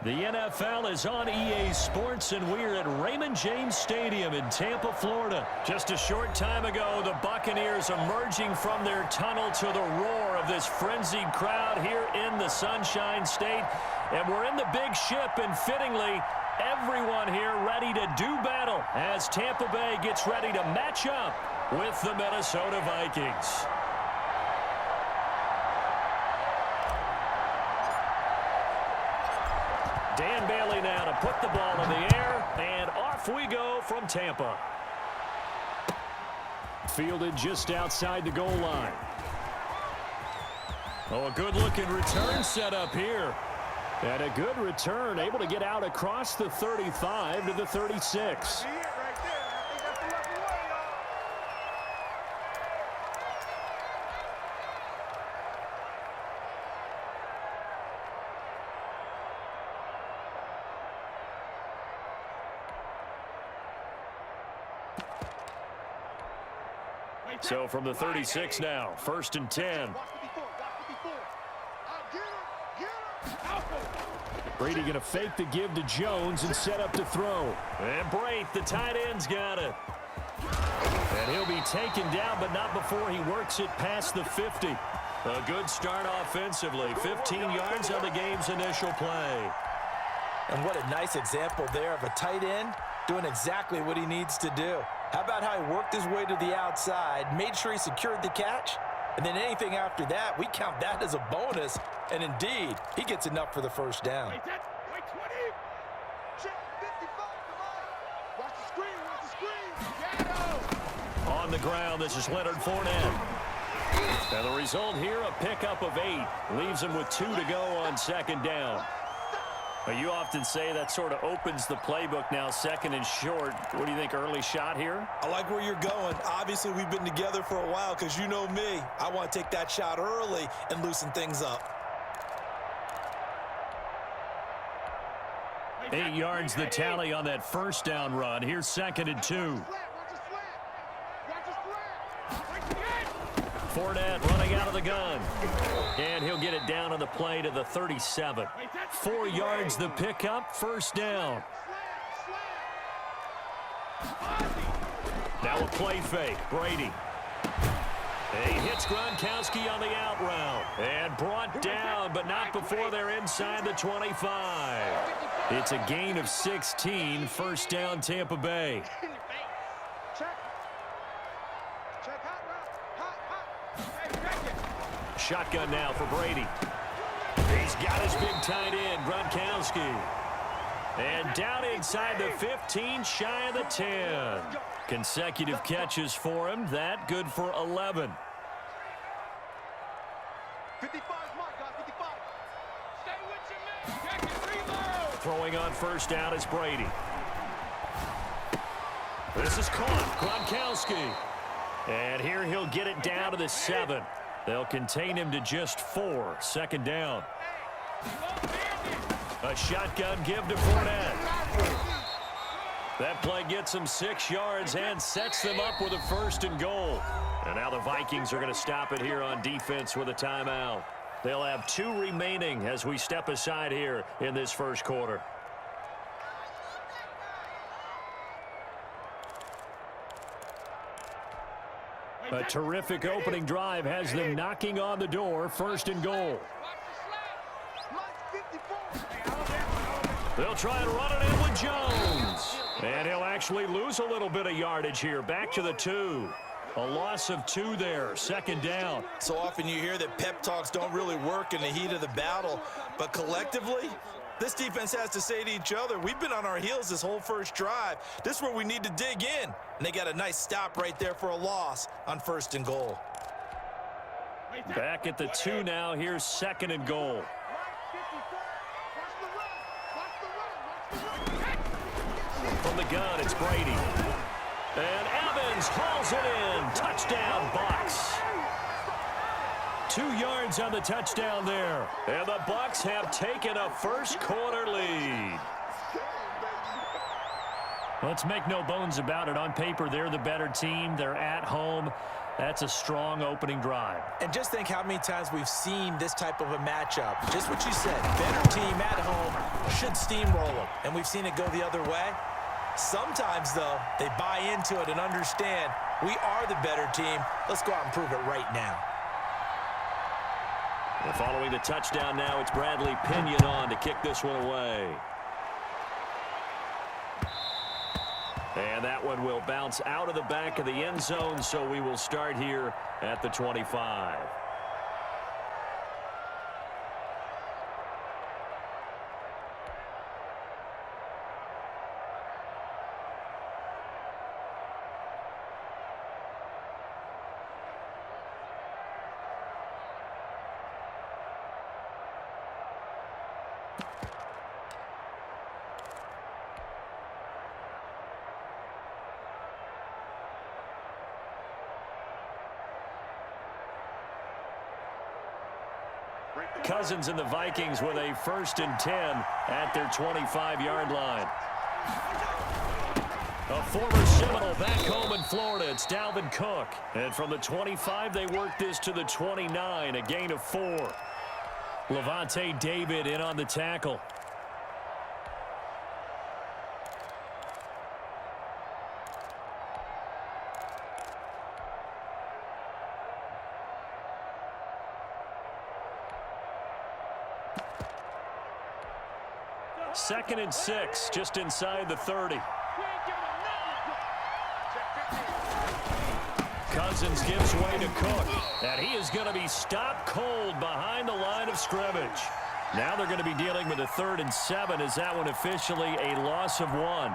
The NFL is on EA Sports, and we're at Raymond James Stadium in Tampa, Florida. Just a short time ago, the Buccaneers emerging from their tunnel to the roar of this frenzied crowd here in the Sunshine State. And we're in the big ship, and fittingly, everyone here ready to do battle as Tampa Bay gets ready to match up with the Minnesota Vikings. Dan Bailey now to put the ball in the air, and off we go from Tampa. Fielded just outside the goal line. Oh, a good-looking return set up here. And a good return, able to get out across the 35 to the 36. So from the 36 now, 1st and 10. Brady going to fake the give to Jones and set up to throw. And Brate, the tight end's got it. And he'll be taken down, but not before he works it past the 50. A good start offensively. 15 yards on the game's initial play. And what a nice example there of a tight end doing exactly what he needs to do. How about how he worked his way to the outside, made sure he secured the catch, and then anything after that, we count that as a bonus. And indeed, he gets enough for the first down. On the ground, this is Leonard Fournette. And the result here, a pickup of 8. Leaves him with 2 to go on 2nd down. You often say that sort of opens the playbook now, 2nd and short. What do you think, early shot here? I like where you're going. Obviously, we've been together for a while because you know me. I want to take that shot early and loosen things up. 8 yards the tally on that 1st down run. Here's 2nd and 2. Fournette running out of the gun. And he'll get it down on the play to the 37. 4 yards the pickup, 1st down. Now a play fake, Brady. He hits Gronkowski on the out route. And brought down, but not before they're inside the 25. It's a gain of 16, 1st down Tampa Bay. Shotgun now for Brady. He's got his big tight end, Gronkowski. And down inside the 15, shy of the 10. Consecutive catches for him. That good for 11. 55 mark, guys, 55. Stay with your man. Throwing on 1st down is Brady. This is caught. Gronkowski. And here he'll get it down to the 7. They'll contain him to just 4. 2nd down. A shotgun give to Fournette. That play gets him 6 yards and sets them up with a 1st and goal. And now the Vikings are going to stop it here on defense with a timeout. They'll have 2 remaining as we step aside here in this 1st quarter. A terrific opening drive has them knocking on the door. 1st and goal. They'll try and run it in with Jones. And he'll actually lose a little bit of yardage here. Back to the 2. A loss of 2 there. 2nd down. So often you hear that pep talks don't really work in the heat of the battle. But collectively, this defense has to say to each other, we've been on our heels this whole 1st drive. This is where we need to dig in. And they got a nice stop right there for a loss on 1st and goal. Back at the 2 now. Here's 2nd and goal. From the gun, it's Brady. And Evans hauls it in. Touchdown, Bucs. 2 yards on the touchdown there. And the Bucs have taken a 1st quarter lead. Let's make no bones about it. On paper, they're the better team. They're at home. That's a strong opening drive. And just think how many times we've seen this type of a matchup. Just what you said, better team at home should steamroll them. And we've seen it go the other way. Sometimes, though, they buy into it and understand we are the better team. Let's go out and prove it right now. And following the touchdown now, it's Bradley Pinion on to kick this one away. And that one will bounce out of the back of the end zone, so we will start here at the 25. Cousins and the Vikings with a 1st and 10 at their 25-yard line. A former Seminole back home in Florida. It's Dalvin Cook. And from the 25, they work this to the 29, a gain of 4. Levante David in on the tackle. Second and 6, just inside the 30. Cousins gives way to Cook, and he is going to be stopped cold behind the line of scrimmage. Now they're going to be dealing with a 3rd and 7. Is that one officially a loss of 1?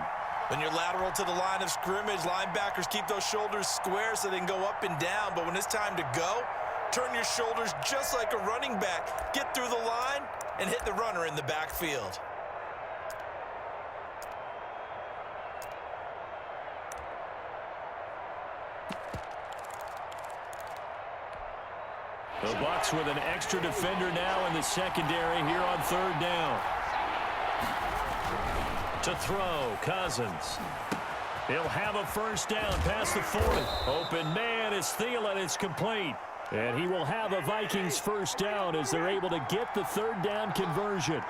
When you're lateral to the line of scrimmage, linebackers keep those shoulders square so they can go up and down. But when it's time to go, turn your shoulders just like a running back. Get through the line and hit the runner in the backfield. The Bucs with an extra defender now in the secondary here on 3rd down. To throw, Cousins. He'll have a 1st down past the 40. Open man is Thielen. It's complete. And he will have a Vikings 1st down as they're able to get the 3rd down conversion.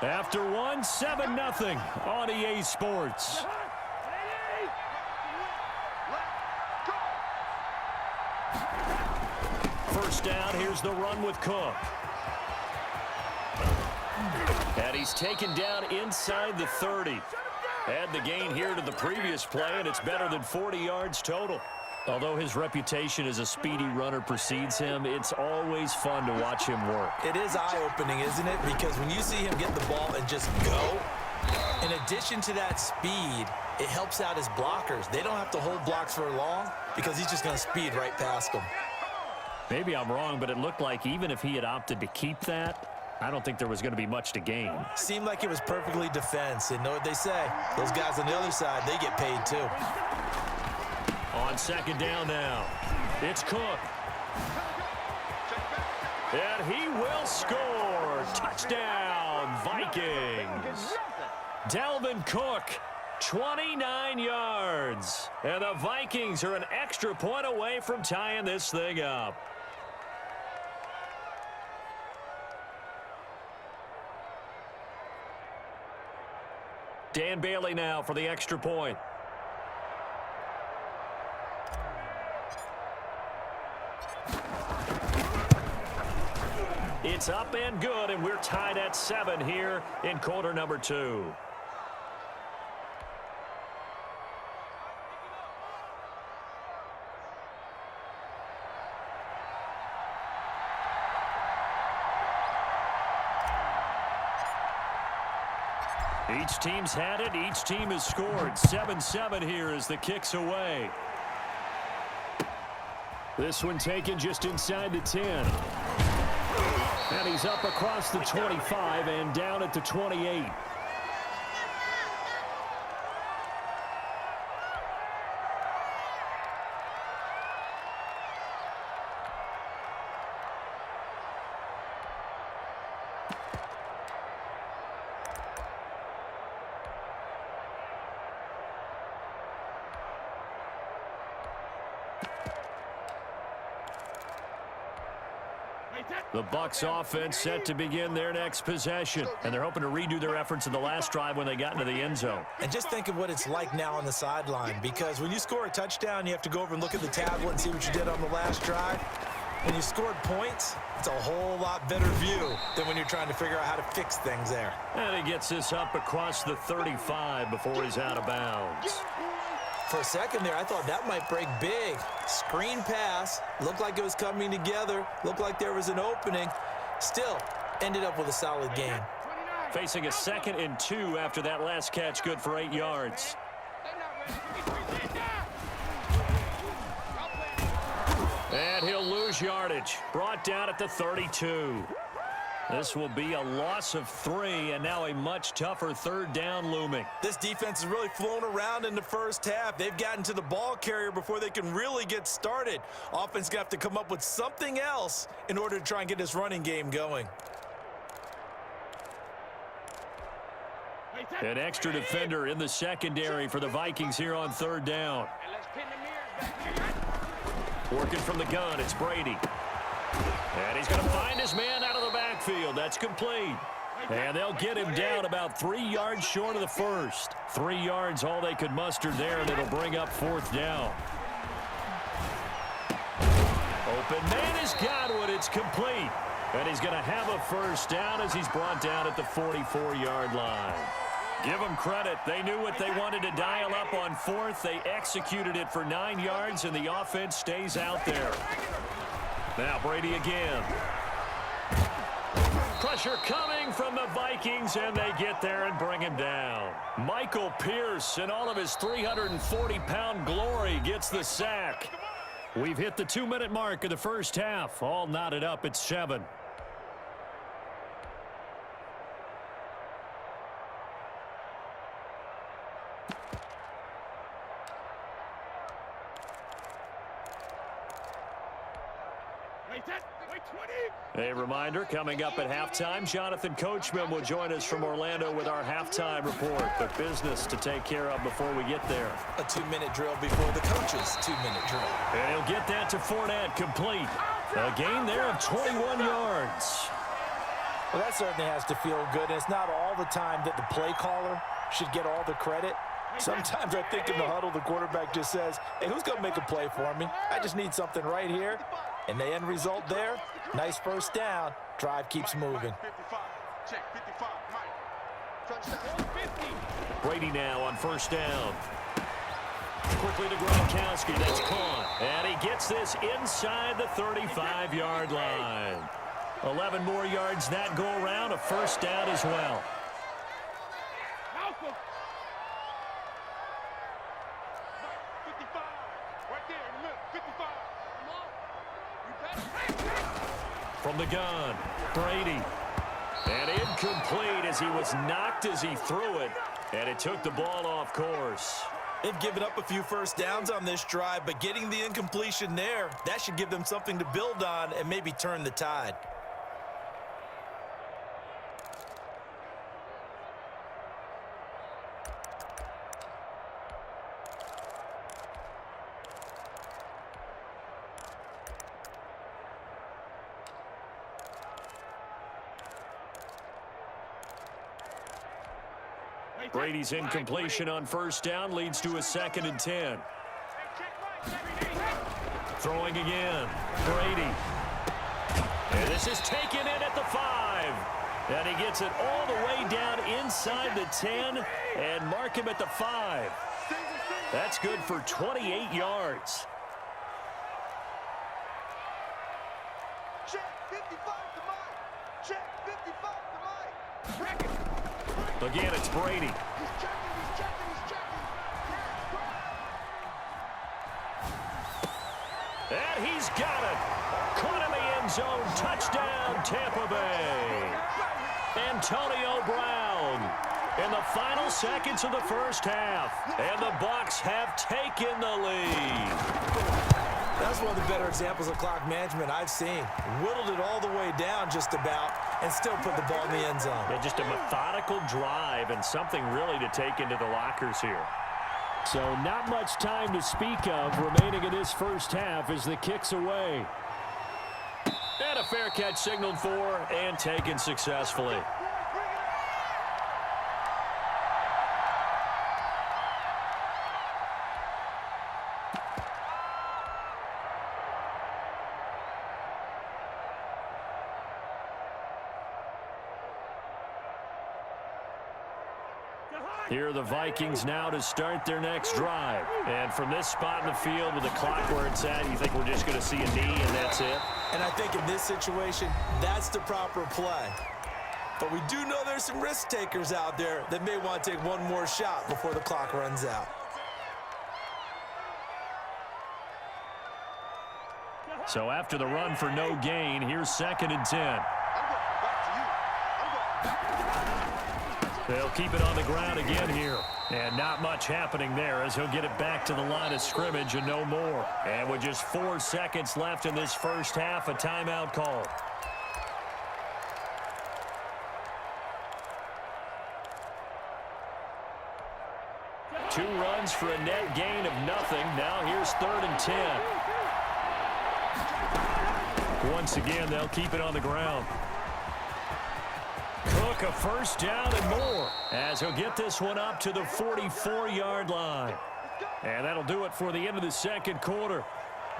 After 1, 7-0 on EA Sports. First down, here's the run with Cook. And he's taken down inside the 30. Add the gain here to the previous play, and it's better than 40 yards total. Although his reputation as a speedy runner precedes him, it's always fun to watch him work. It is eye-opening, isn't it? Because when you see him get the ball and just go, in addition to that speed, it helps out his blockers. They don't have to hold blocks for long because he's just going to speed right past them. Maybe I'm wrong, but it looked like even if he had opted to keep that, I don't think there was going to be much to gain. Seemed like it was perfectly defense. And know what they say? Those guys on the other side, they get paid too. On 2nd down now, it's Cook. And he will score. Touchdown, Vikings. Dalvin Cook, 29 yards. And the Vikings are an extra point away from tying this thing up. Dan Bailey now for the extra point. It's up and good, and we're tied at 7 here in quarter number 2. Each team's had it. Each team has scored. 7-7 here as the kick's away. This one taken just inside the 10. And he's up across the 25 and down at the 28. The Bucs offense set to begin their next possession, and they're hoping to redo their efforts in the last drive when they got into the end zone. And just think of what it's like now on the sideline, because when you score a touchdown, you have to go over and look at the tablet and see what you did on the last drive. When you scored points, it's a whole lot better view than when you're trying to figure out how to fix things there. And he gets this up across the 35 before he's out of bounds. For a second there, I thought that might break big. Screen pass, looked like it was coming together, looked like there was an opening. Still, ended up with a solid gain. Facing a 2nd and 2 after that last catch, good for 8 yards. And he'll lose yardage. Brought down at the 32. This will be a loss of 3, and now a much tougher 3rd down looming. This defense has really flown around in the first half. They've gotten to the ball carrier before they can really get started. Offense going to have to come up with something else in order to try and get this running game going. An extra defender in the secondary for the Vikings here on 3rd down. Working from the gun, it's Brady. And he's going to find his man out of the backfield. That's complete. And they'll get him down about 3 yards short of the first. 3 yards all they could muster there, and it'll bring up 4th down. Open man has got it. It's complete. And he's going to have a 1st down as he's brought down at the 44-yard line. Give them credit. They knew what they wanted to dial up on 4th. They executed it for 9 yards, and the offense stays out there. Now Brady again. Pressure coming from the Vikings, and they get there and bring him down. Michael Pierce, in all of his 340-pound glory, gets the sack. We've hit the 2-minute mark of the first half. All knotted up at 7. A reminder, coming up at halftime, Jonathan Coachman will join us from Orlando with our halftime report. But business to take care of before we get there. A 2-minute drill before the coach's 2-minute drill. And he'll get that to Fournette, complete. A gain there of 21 yards. Well, that certainly has to feel good. And it's not all the time that the play caller should get all the credit. Sometimes I think in the huddle, the quarterback just says, hey, who's going to make a play for me? I just need something right here. And the end result there, nice 1st down. Drive keeps moving. Brady now on 1st down. Quickly to Gronkowski. That's caught. And he gets this inside the 35-yard line. 11 more yards that go around. A 1st down as well. From the gun, Brady. And incomplete as he was knocked as he threw it. And it took the ball off course. They've given up a few 1st downs on this drive, but getting the incompletion there, that should give them something to build on and maybe turn the tide. Brady's incompletion on 1st down leads to a 2nd and 10. Throwing again. Brady. And this is taken in at the 5. And he gets it all the way down inside the 10 and mark him at the 5. That's good for 28 yards. Check 55 to Mike. Check 55 to Mike. Again, it's Brady. He's checking. And he's got it. Caught in the end zone. Touchdown, Tampa Bay. Antonio Brown in the final seconds of the first half. And the Bucs have taken the lead. That's one of the better examples of clock management I've seen. Whittled it all the way down just about and still put the ball in the end zone. Yeah, just a methodical drive and something really to take into the lockers here. So not much time to speak of remaining in this first half as the kick's away. And a fair catch signaled for and taken successfully. Here are the Vikings now to start their next drive. And from this spot in the field with the clock where it's at, you think we're just going to see a knee and that's it? And I think in this situation, that's the proper play. But we do know there's some risk takers out there that may want to take one more shot before the clock runs out. So after the run for no gain, here's 2nd and 10. They'll keep it on the ground again here. And not much happening there as he'll get it back to the line of scrimmage and no more. And with just 4 seconds left in this first half, a timeout call. Two runs for a net gain of nothing. Now here's 3rd and 10. Once again, they'll keep it on the ground. Cook a first down and more as he'll get this one up to the 44-yard line. And that'll do it for the end of the second quarter.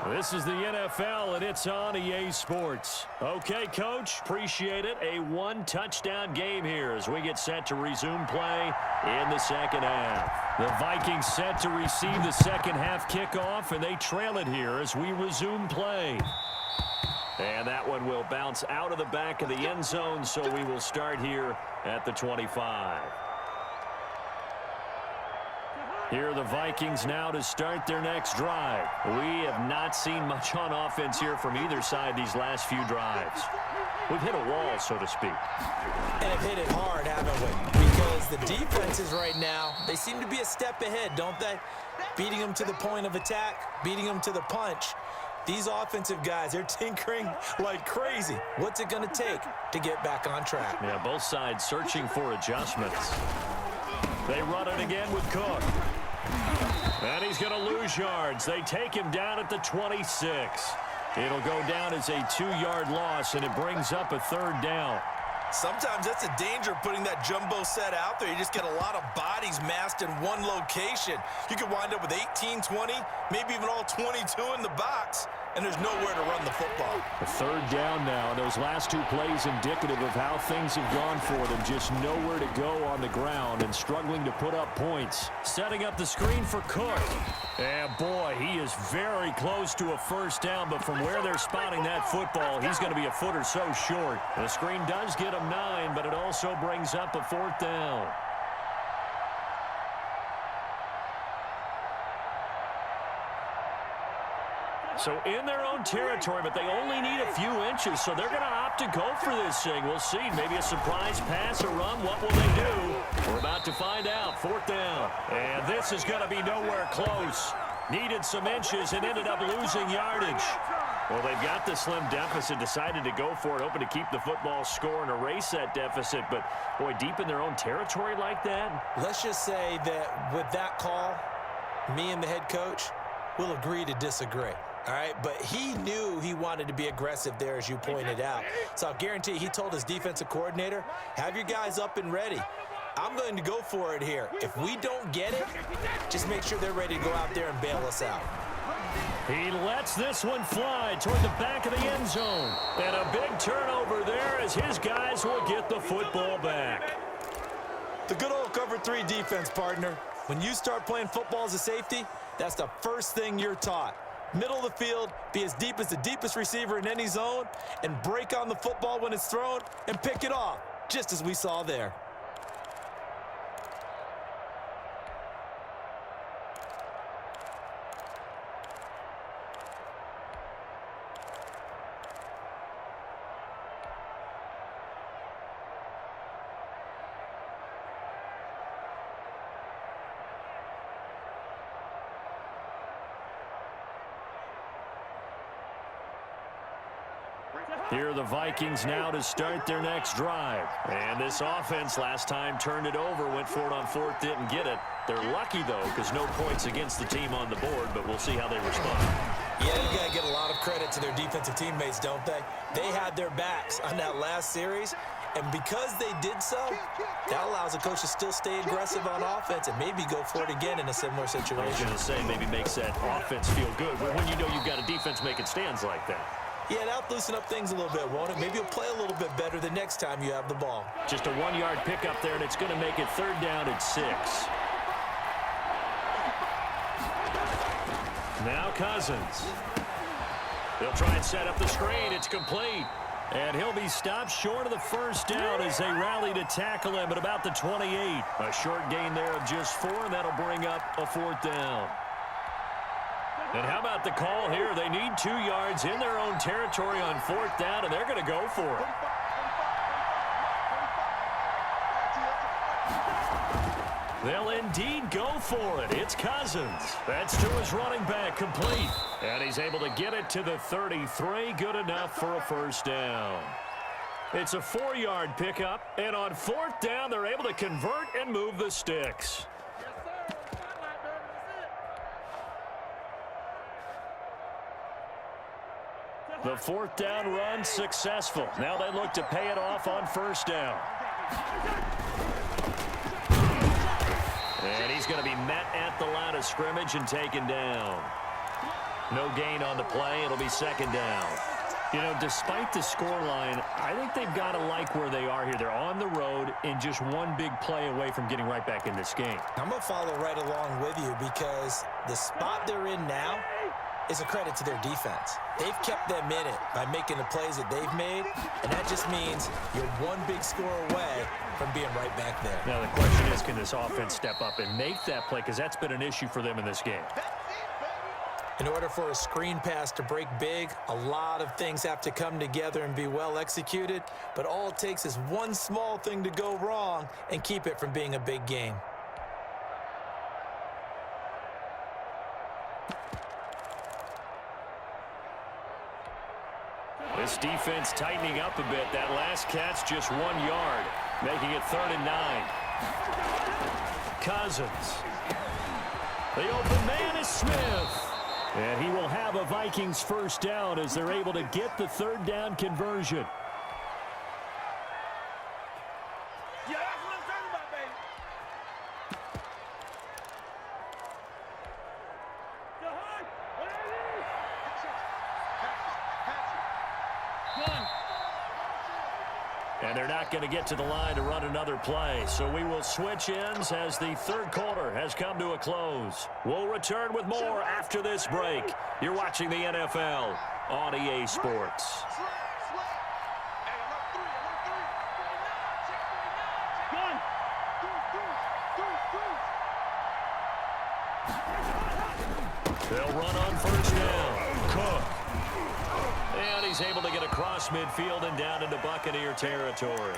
This is the NFL, and it's on EA Sports. Okay, Coach, appreciate it. A one-touchdown game here as we get set to resume play in the second half. The Vikings set to receive the second half kickoff, and they trail it here as we resume play. And that one will bounce out of the back of the end zone, so we will start here at the 25. Here are the Vikings now to start their next drive. We have not seen much on offense here from either side these last few drives. We've hit a wall, so to speak. And have hit it hard, haven't we? Because the defenses right now, they seem to be a step ahead, don't they? Beating them to the point of attack, beating them to the punch. These offensive guys, they're tinkering like crazy. What's it going to take to get back on track? Yeah, both sides searching for adjustments. They run it again with Cook. And he's going to lose yards. They take him down at the 26. It'll go down as a 2-yard loss, and it brings up a 3rd down. Sometimes that's a danger of putting that jumbo set out there. You just get a lot of bodies massed in one location. You could wind up with 18, 20, maybe even all 22 in the box, and there's nowhere to run the football. A 3rd down now, and those last 2 plays indicative of how things have gone for them. Just nowhere to go on the ground and struggling to put up points. Setting up the screen for Cook. And boy, he is very close to a first down, but from where they're spotting that football, he's going to be a foot or so short. The screen does get him 9, but it also brings up a 4th down. So in their own territory, but they only need a few inches, so they're going to opt to go for this thing. We'll see. Maybe a surprise pass, a run. What will they do? We're about to find out. 4th down. And this is going to be nowhere close. Needed some inches and ended up losing yardage. Well, they've got the slim deficit, decided to go for it, hoping to keep the football score and erase that deficit. But, boy, deep in their own territory like that. Let's just say that with that call, me and the head coach will agree to disagree. All right, but he knew he wanted to be aggressive there, as you pointed out. So I'll guarantee he told his defensive coordinator, have your guys up and ready. I'm going to go for it here. If we don't get it, just make sure they're ready to go out there and bail us out. He lets this one fly toward the back of the end zone. And a big turnover there as his guys will get the football back. The good old cover 3 defense, partner. When you start playing football as a safety, that's the first thing you're taught. Middle of the field, be as deep as the deepest receiver in any zone, and break on the football when it's thrown and pick it off, just as we saw there. Here are the Vikings now to start their next drive. And this offense last time turned it over, went for it on 4th, didn't get it. They're lucky, though, because no points against the team on the board, but we'll see how they respond. Yeah, you got to give a lot of credit to their defensive teammates, don't they? They had their backs on that last series, and because they did so, that allows the coach to still stay aggressive on offense and maybe go for it again in a similar situation. I was going to say maybe makes that offense feel good, but when you know you've got a defense making stands like that. Yeah, that'll loosen up things a little bit, won't it? Maybe you'll play a little bit better the next time you have the ball. Just a 1-yard pickup there, and it's going to make it 3rd down and 6. Now Cousins. He'll try and set up the screen. It's complete. And he'll be stopped short of the 1st down as they rally to tackle him at about the 28. A short gain there of just 4, and that'll bring up a 4th down. And how about the call here? They need 2 yards in their own territory on 4th down, and they're going to go for it. They'll indeed go for it. It's Cousins. That's to his running back, complete. And he's able to get it to the 33. Good enough for a 1st down. It's a 4-yard pickup, and on 4th down, they're able to convert and move the sticks. The 4th down run successful. Now they look to pay it off on 1st down. And he's going to be met at the line of scrimmage and taken down. No gain on the play. It'll be 2nd down. You know, despite the scoreline, I think they've got to like where they are here. They're on the road and just one big play away from getting right back in this game. I'm going to follow right along with you because the spot they're in now is a credit to their defense. They've kept them in it by making the plays that they've made, and that just means you're one big score away from being right back there. Now the question is, can this offense step up and make that play? Because that's been an issue for them in this game. In order for a screen pass to break big, a lot of things have to come together and be well executed, but all it takes is one small thing to go wrong and keep it from being a big game. This defense tightening up a bit. That last catch just 1 yard, making it 3rd and 9. Cousins. The open man is Smith. And he will have a Vikings 1st down as they're able to get the 3rd down conversion. Yeah, that's what I'm talking about, baby. And they're not going to get to the line to run another play. So we will switch ends as the 3rd quarter has come to a close. We'll return with more after this break. You're watching the NFL on EA Sports. They'll run on 1st down. Cook. And he's able to get across midfield and down into Buccaneer territory.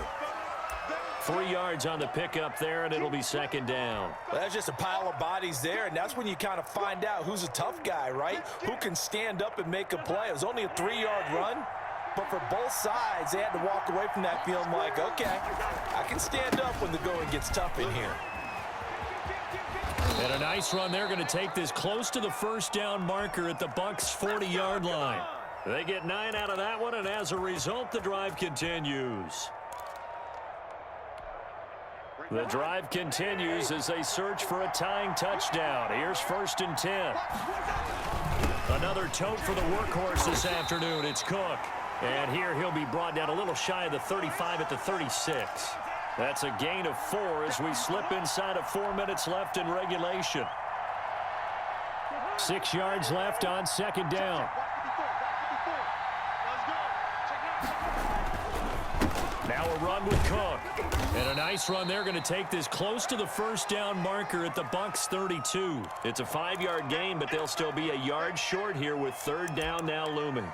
3 yards on the pickup there, and it'll be 2nd down. Well, that's just a pile of bodies there, and that's when you kind of find out who's a tough guy, right? Who can stand up and make a play. It was only a 3-yard run, but for both sides, they had to walk away from that feeling like, okay, I can stand up when the going gets tough in here. And a nice run. They're going to take this close to the 1st down marker at the Bucs' 40-yard line. They get 9 out of that one, and as a result, the drive continues. The drive continues as they search for a tying touchdown. Here's 1st and 10. Another tote for the workhorse this afternoon. It's Cook. And here he'll be brought down a little shy of the 35 at the 36. That's a gain of 4 as we slip inside of 4 minutes left in regulation. 6 yards left on 2nd down. Now a run with Cook. And a nice run. They're going to take this close to the 1st down marker at the Bucs' 32. It's a 5-yard gain, but they'll still be a yard short here with 3rd down now looming.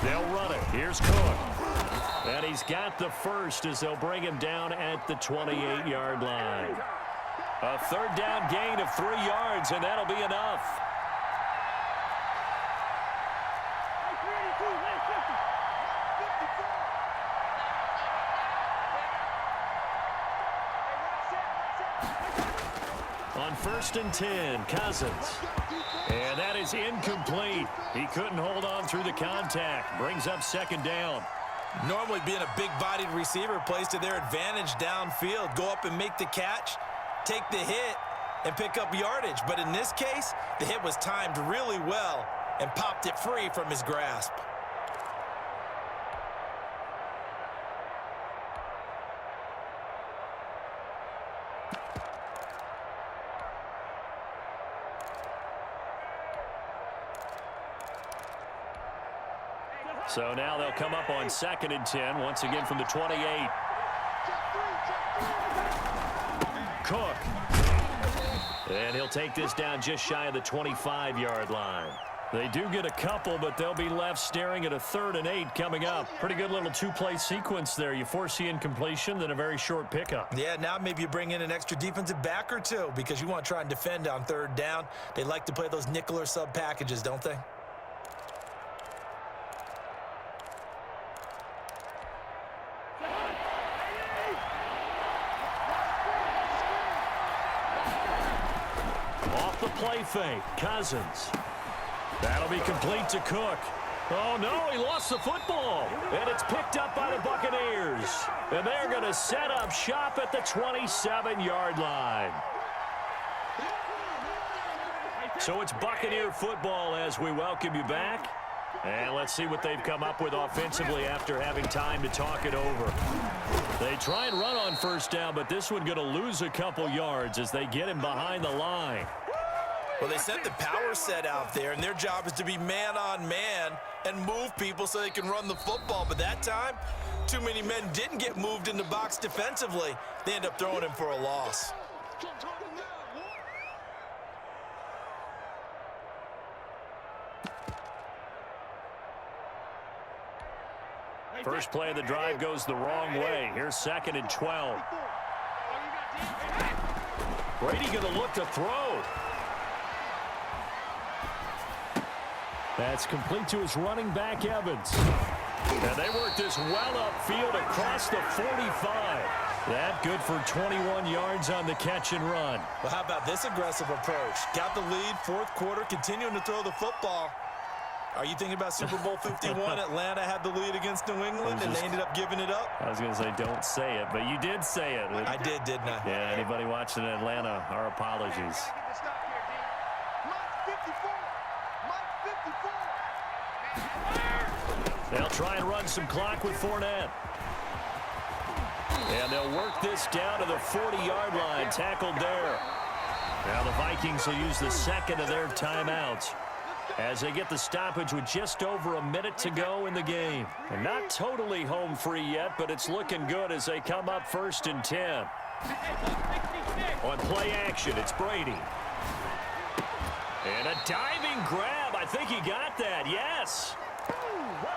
They'll run it. Here's Cook. And he's got the 1st as they'll bring him down at the 28-yard line. A third down gain of 3 yards, and that'll be enough. On 1st and 10, Cousins. And that is incomplete. He couldn't hold on through the contact. Brings up 2nd down. Normally being a big-bodied receiver plays to their advantage downfield. Go up and make the catch, take the hit, and pick up yardage. But in this case, the hit was timed really well and popped it free from his grasp. So now they'll come up on 2nd and 10, once again from the 28. Cook. And he'll take this down just shy of the 25-yard line. They do get a couple, but they'll be left staring at a 3rd and 8 coming up. Pretty good little 2-play sequence there. You force the incompletion, then a very short pickup. Yeah, now maybe you bring in an extra defensive back or two because you want to try and defend on 3rd down. They like to play those nickel or sub packages, don't they? Play fake. Cousins. That'll be complete to Cook. Oh, no, he lost the football. And it's picked up by the Buccaneers. And they're going to set up shop at the 27-yard line. So it's Buccaneer football as we welcome you back. And let's see what they've come up with offensively after having time to talk it over. They try and run on 1st down, but this one going to lose a couple yards as they get him behind the line. Well, they sent the power set out there, and their job is to be man-on-man and move people so they can run the football. But that time, too many men didn't get moved in the box defensively. They end up throwing him for a loss. First play of the drive goes the wrong way. Here's 2nd and 12. Brady going to look to throw. That's complete to his running back, Evans. And they work this well upfield across the 45. That good for 21 yards on the catch and run. Well, how about this aggressive approach? Got the lead, 4th quarter, continuing to throw the football. Are you thinking about Super Bowl 51? Atlanta had the lead against New England, and they ended up giving it up? I was going to say don't say it, but you did say it. I did, didn't I? Yeah, anybody watching Atlanta, our apologies. They'll try and run some clock with Fournette. And they'll work this down to the 40-yard line, tackled there. Now the Vikings will use the 2nd of their timeouts as they get the stoppage with just over a minute to go in the game. And not totally home free yet, but it's looking good as they come up 1st and 10. On play action, it's Brady. And a diving grab. I think he got that, yes.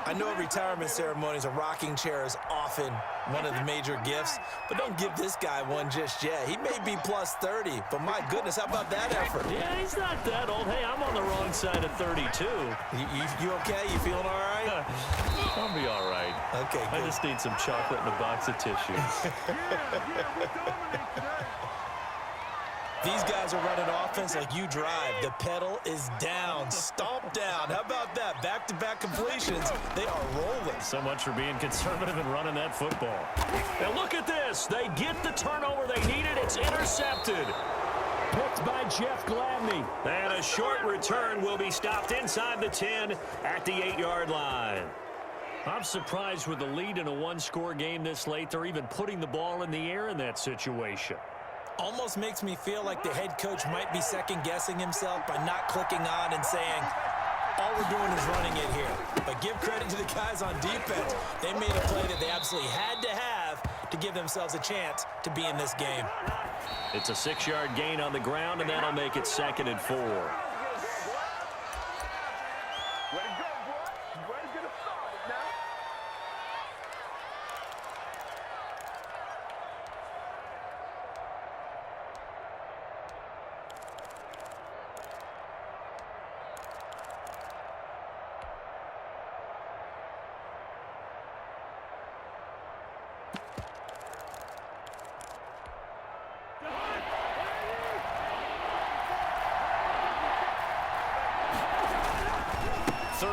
I know at retirement ceremonies, a rocking chair is often one of the major gifts, but don't give this guy one just yet. He may be plus 30, but my goodness, how about that effort? Yeah, he's not that old. Hey, I'm on the wrong side of 32. You okay? You feeling all right? I'll be all right. Okay, good. I just need some chocolate and a box of tissues. These guys are running offense like you drive. The pedal is down, stomp down. How about that? Back-to-back completions. They are rolling. So much for being conservative and running that football. And look at this. They get the turnover they needed. It's intercepted. Picked by Jeff Gladney. And a short return will be stopped inside the 10 at the 8-yard line. I'm surprised with the lead in a one-score game this late. They're even putting the ball in the air in that situation. Almost makes me feel like the head coach might be second-guessing himself by not clicking on and saying, all we're doing is running it here. But give credit to the guys on defense. They made a play that they absolutely had to have to give themselves a chance to be in this game. It's a 6-yard gain on the ground, and that'll make it 2nd and 4.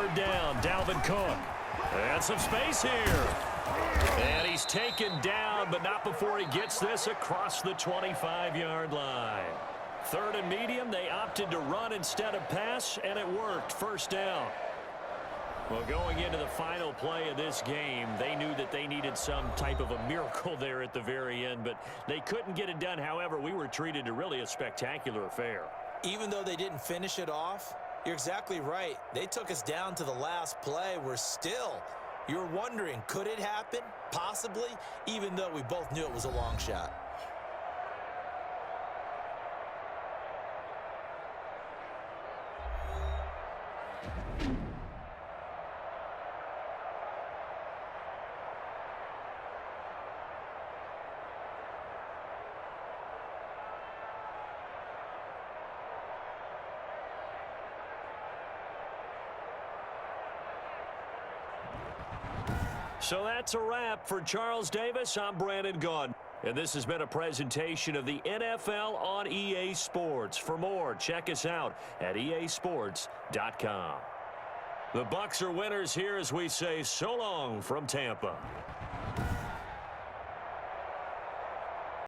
third down, Dalvin Cook. And some space here. And he's taken down, but not before he gets this across the 25-yard line. Third and medium, they opted to run instead of pass, and it worked. First down. Well, going into the final play of this game, they knew that they needed some type of a miracle there at the very end, but they couldn't get it done. However, we were treated to really a spectacular affair. Even though they didn't finish it off, you're exactly right. They took us down to the last play. You're wondering, could it happen? Possibly, even though we both knew it was a long shot. So that's a wrap for Charles Davis. I'm Brandon Gaudin. And this has been a presentation of the NFL on EA Sports. For more, check us out at easports.com. The Bucs are winners here as we say so long from Tampa.